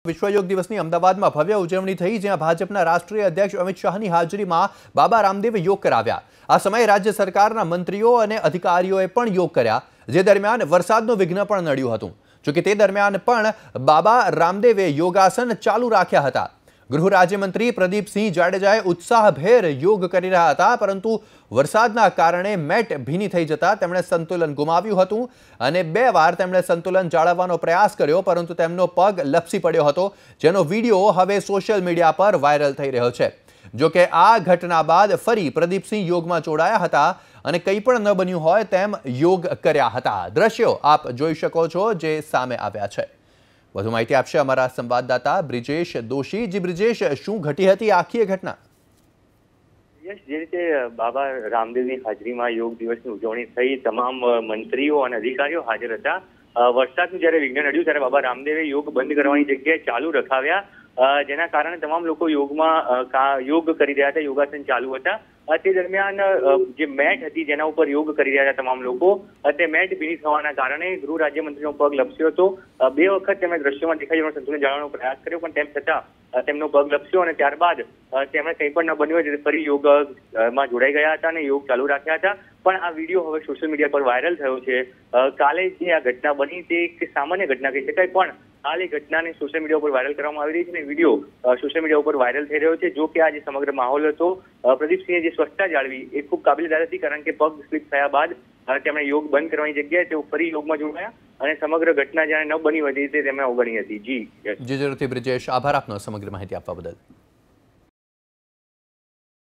વિશ્વ યોગ દિવસની અમદાવાદમાં ભવ્ય ઉજવણી થઈ, જ્યાં ભાજપના રાષ્ટ્રીય અધ્યક્ષ અમિત શાહની હાજરીમાં બાબા રામદેવે યોગ કરાવ્યા। આ સમયે રાજ્ય સરકારના મંત્રીઓ અને અધિકારીઓએ પણ યોગ કર્યા, જે દરમિયાન વરસાદનું વિઘ્ન પણ નડ્યું હતું। જોકે તે દરમિયાન પણ બાબા રામદેવે યોગાસન ચાલુ રાખ્યા હતા। ગૃહ રાજ્યમંત્રી પ્રદીપસિંહ જાડેજાએ ઉત્સાહભેર યોગ કરી રહ્યા હતા, પરંતુ વરસાદના કારણે મેટ ભીની થઈ જતા તેમણે સંતુલન ગુમાવ્યું હતું અને બે વાર તેમણે સંતુલન જાળવવાનો પ્રયાસ કર્યો, પરંતુ તેમનો પગ લપસી પડ્યો હતો, જેનો વિડીયો હવે સોશિયલ મીડિયા પર વાયરલ થઈ રહ્યો છે। જોકે આ ઘટના બાદ ફરી પ્રદીપસિંહ યોગમાં જોડાયા હતા અને કંઈ પણ ન બન્યું હોય તેમ યોગ કર્યા હતા। દ્રશ્યો આપ જોઈ શકો છો જે સામે આવ્યા છે। વધુ માહિતી આપશે અમારા સંવાદદાતા બ્રિજેશ દોશી। જી બ્રિજેશ, શું ઘટી હતી આખી ઘટના? જે રીતે બાબા રામદેવની હાજરીમાં યોગ દિવસની ઉજવણી થઈ, તમામ મંત્રીઓ અને અધિકારીઓ હાજર હતા। વરસાદનું જ્યારે વિઘ્ન નડ્યું ત્યારે બાબા રામદેવે યોગ બંધ કરવાની જગ્યાએ ચાલુ રખાવ્યા, જેના કારણે તમામ લોકો યોગ કરી રહ્યા હતા, યોગાસન ચાલુ હતા। તે દરમિયાન જે મેટ હતી જેના ઉપર યોગ કરી રહ્યા હતા તમામ લોકો, તે મેટ ભીની થવાના કારણે ગૃહ રાજ્યમંત્રીનો પગ લપસ્યો હતો। બે વખત તેમણે દ્રશ્યોમાં દેખાય સંતુલન જાળવવાનો પ્રયાસ કર્યો, પણ તેમ છતાં તેમનો પગ લપસ્યો અને ત્યારબાદ તેમણે કંઈ પણ ન બન્યું એટલે ફરી યોગમાં જોડાઈ ગયા હતા અને યોગ ચાલુ રાખ્યા હતા। પણ આ વિડીયો હવે સોશિયલ મીડિયા પર વાયરલ થયો છે। કાલે જે આ ઘટના બની તે એક સામાન્ય ઘટના કહી શકાય, પણ હાલ એ ઘટનાને સોશિયલ મીડિયા ઉપર વાયરલ કરવામાં આવી રહી છે અને વિડીયો સોશિયલ મીડિયા ઉપર વાયરલ થઈ રહ્યો છે। જો કે આ જે સમગ્ર માહોલ હતો, પ્રદીપસિંહે જે સ્વચ્છતા જાળવી એ ખૂબ કાબિલદાર હતી, કારણ કે પગ સ્લીપ થયા બાદ તેમણે યોગ બંધ કરવાની જગ્યાએ તેઓ ફરી યોગમાં જોડાયા અને સમગ્ર ઘટના જ્યારે ન બની હતી તે તેમણે અવગણી હતી। જી જરૂરથી બ્રિજેશ, આભાર આપનો સમગ્ર માહિતી આપવા બદલ।